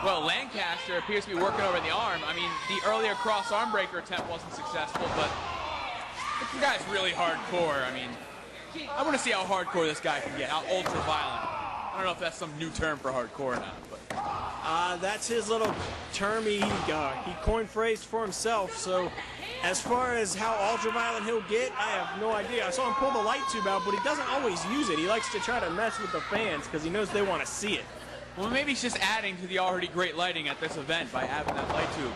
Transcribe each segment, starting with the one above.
Well, Lancaster appears to be working over the arm. I mean, the earlier cross arm breaker attempt wasn't successful, but the guy's really hardcore. I mean, I want to see how hardcore this guy can get, how ultra violent. I don't know if that's some new term for hardcore or not, but that's his little term he coined phrase for himself. So as far as how ultra violent he'll get, I have no idea. I saw him pull the light tube out, but he doesn't always use it. He likes to try to mess with the fans because he knows they want to see it. Well, maybe he's just adding to the already great lighting at this event by having that light tube.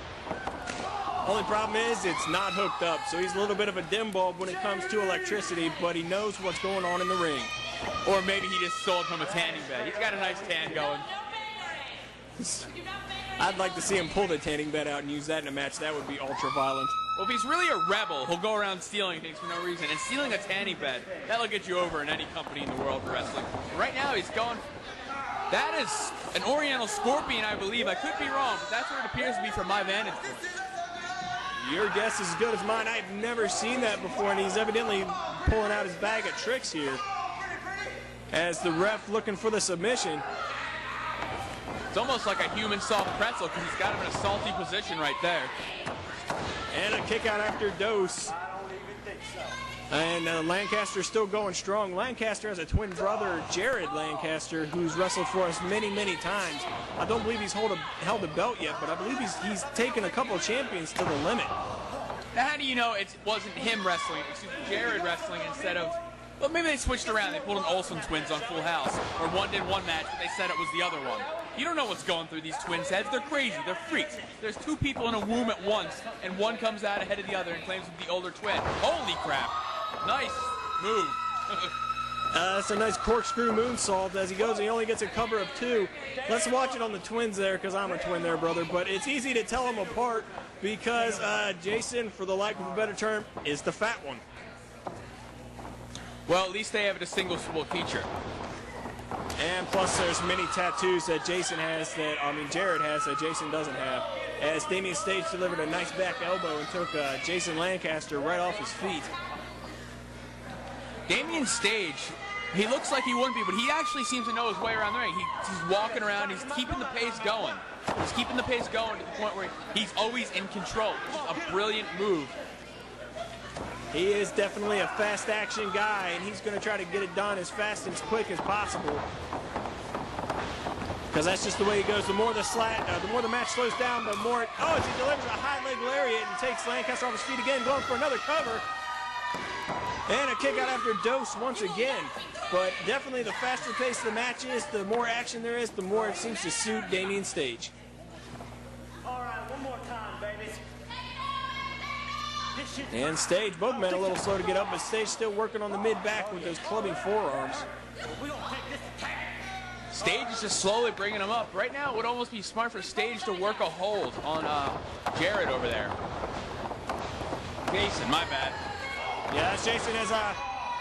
Only problem is it's not hooked up, so he's a little bit of a dim bulb when it comes to electricity, but he knows what's going on in the ring. Or maybe he just sold from a tanning bed. He's got a nice tan going. I'd like to see him pull the tanning bed out and use that in a match. That would be ultra violent. Well, if he's really a rebel, he'll go around stealing things for no reason. And stealing a tanning bed, that'll get you over in any company in the world for wrestling. Right now, he's going... That is an Oriental Scorpion, I believe. I could be wrong, but that's what it appears to be from my vantage point. Your guess is as good as mine. I've never seen that before, and he's evidently pulling out his bag of tricks here. As the ref looking for the submission. It's almost like a human soft pretzel because he's got him in a salty position right there. And a kick out after dose. And Lancaster's still going strong. Lancaster has a twin brother, Jared Lancaster, who's wrestled for us many, many times. I don't believe he's held a belt yet, but I believe he's taken a couple of champions to the limit. Now, how do you know it wasn't him wrestling, excuse me, Jared wrestling instead of... Well, maybe they switched around. They pulled an Olsen twins on Full House, or one did one match, but they said it was the other one. You don't know what's going through these twins' heads. They're crazy. They're freaks. There's two people in a womb at once, and one comes out ahead of the other and claims to be the older twin. Holy crap. Nice move. That's a nice corkscrew moonsault. As he goes, he only gets a cover of 2. Let's watch it on the twins there, because I'm a twin there, brother. But it's easy to tell them apart because Jason, for the lack of a better term, is the fat one. Well, at least they have a distinguishable feature. And plus there's many tattoos that Jason has that, Jared has that Jason doesn't have. As Damien Stage delivered a nice back elbow and took Jason Lancaster right off his feet. Damien Stage, he looks like he wouldn't be, but he actually seems to know his way around the ring. He's walking around, he's keeping the pace going. He's keeping the pace going to the point where he's always in control. It's a brilliant move. He is definitely a fast action guy, and he's going to try to get it done as fast and as quick as possible. Because that's just the way he goes. The more the match slows down, the more as he delivers a high leg lariat and takes Lancaster off his feet again, going for another cover. And a kick out after dose once again. But definitely the faster pace the match is, the more action there is, the more it seems to suit Damien Stage. All right, one more time, baby. And Stage, both men a little slow to get up, but Stage still working on the mid-back with those clubbing forearms. Stage is just slowly bringing him up. Right now, it would almost be smart for Stage to work a hold on Jared over there. Jason, my bad. Yeah, Jason has a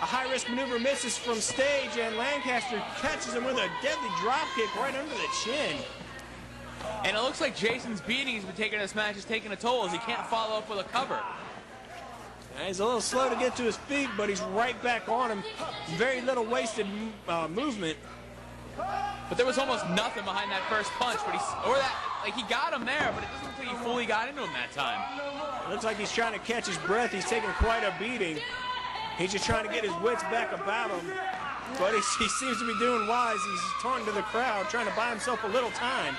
high-risk maneuver, misses from Stage, and Lancaster catches him with a deadly drop kick right under the chin. And it looks like Jason's beating he's been taking this match is taking a toll as he can't follow up with a cover. He's a little slow to get to his feet, but he's right back on him. Very little wasted movement. But there was almost nothing behind that first punch, but he got him there, but it doesn't look like he fully got into him that time. It looks like he's trying to catch his breath. He's taking quite a beating. He's just trying to get his wits back about him. But he seems to be doing wise. He's taunting to the crowd, trying to buy himself a little time.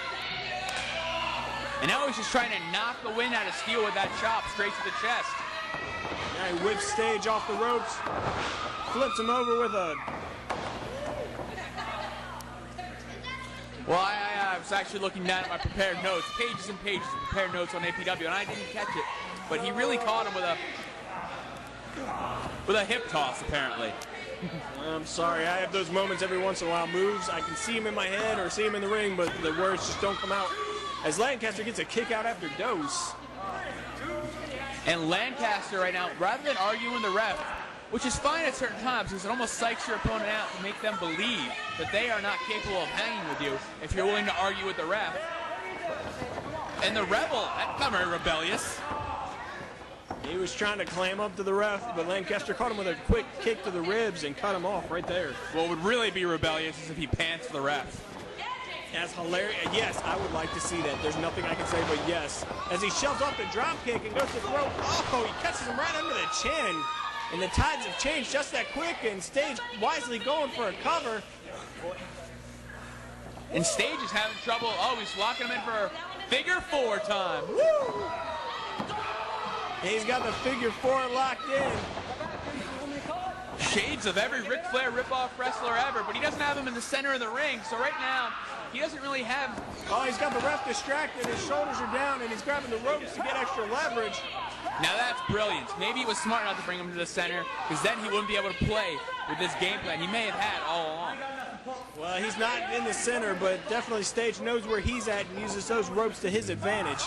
And now he's just trying to knock the wind out of steel with that chop straight to the chest. Now he whips Stage off the ropes, flips him over with a... Well, I was actually looking down at my prepared notes, pages and pages of prepared notes on APW, and I didn't catch it. But he really caught him with a hip toss, apparently. I'm sorry, I have those moments every once in a while. Moves, I can see him in my head or see him in the ring, but the words just don't come out. As Lancaster gets a kick out after dose. And Lancaster right now, rather than arguing the ref, which is fine at certain times because it almost psychs your opponent out to make them believe that they are not capable of hanging with you if you're willing to argue with the ref. And the Rebel, come here, rebellious. He was trying to clam up to the ref, but Lancaster caught him with a quick kick to the ribs and cut him off right there. What would really be rebellious is if he pants the ref. That's hilarious. Yes, I would like to see that. There's nothing I can say but yes. As he shoves off the drop kick and goes to throw. Oh, he catches him right under the chin. And the tides have changed just that quick, and Stage wisely going for a cover. And Stage is having trouble. Oh, he's locking him in for figure four time. Woo! He's got the figure four locked in. Shades of every Ric Flair ripoff wrestler ever, but he doesn't have him in the center of the ring, so right now, he doesn't really have... Oh, he's got the ref distracted, his shoulders are down, and he's grabbing the ropes to get extra leverage. Now that's brilliant. Maybe it was smart not to bring him to the center, because then he wouldn't be able to play with this game plan he may have had all along. Well, he's not in the center, but definitely Stage knows where he's at and uses those ropes to his advantage.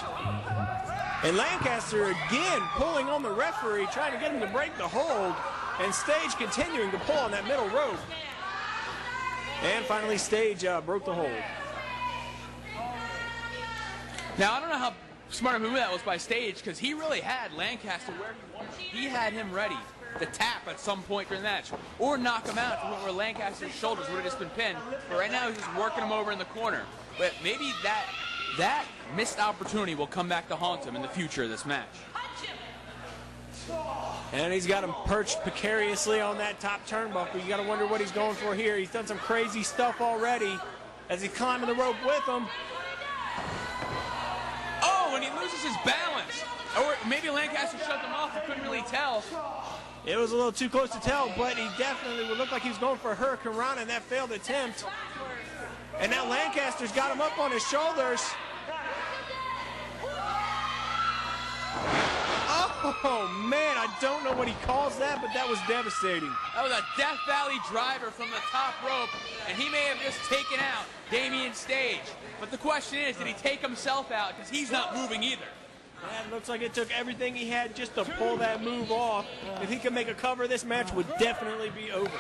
And Lancaster again pulling on the referee, trying to get him to break the hold. And Stage continuing to pull on that middle rope. And finally Stage broke the hold. Now I don't know how smart a move that was by Stage, because he really had Lancaster where he wanted. He had him ready to tap at some point during the match, or knock him out to where Lancaster's shoulders would have just been pinned. But right now he's just working him over in the corner. But maybe that missed opportunity will come back to haunt him in the future of this match. And he's got him perched precariously on that top turnbuckle. You got to wonder what he's going for here. He's done some crazy stuff already as he's climbing the rope with him. Oh, and he loses his balance. Or maybe Lancaster shut him off. I couldn't really tell. It was a little too close to tell, but he definitely would look like he was going for a Hurricane Rana in that failed attempt. And now Lancaster's got him up on his shoulders. Oh, man, I don't know what he calls that, but that was devastating. That was a Death Valley driver from the top rope, and he may have just taken out Damien Stage. But the question is, did he take himself out? Because he's not moving either. Yeah, it looks like it took everything he had just to pull that move off. If he could make a cover, this match would definitely be over.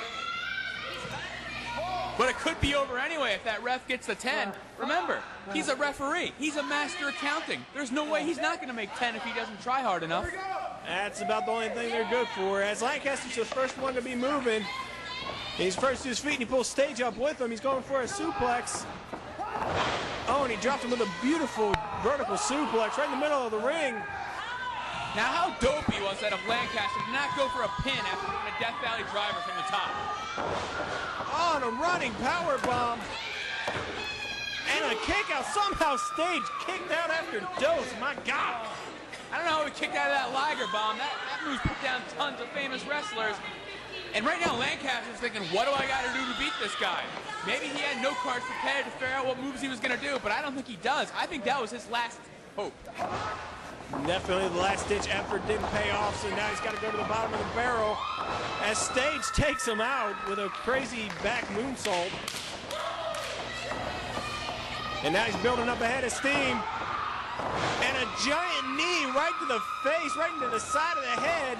But it could be over anyway if that ref gets the 10. Remember, he's a referee. He's a master accounting. There's no way he's not going to make 10 if he doesn't try hard enough. That's about the only thing they're good for. As Lancaster's the first one to be moving. He's first to his feet and he pulls Stage up with him. He's going for a suplex. Oh, and he dropped him with a beautiful vertical suplex right in the middle of the ring. Now, how dope he was that of Lancaster did not go for a pin after doing a Death Valley driver from the top. Oh, and a running power bomb. And a kick out. Somehow Stage kicked out after Dose. My God. I don't know how he kicked out of that Liger bomb. That move's put down tons of famous wrestlers. And right now, Lancaster's thinking, what do I got to do to beat this guy? Maybe he had no cards prepared to figure out what moves he was going to do, but I don't think he does. I think that was his last hope. Definitely the last-ditch effort didn't pay off, so now he's got to go to the bottom of the barrel as Stage takes him out with a crazy back moonsault. And now he's building up a head of steam. And a giant knee right to the face, right into the side of the head.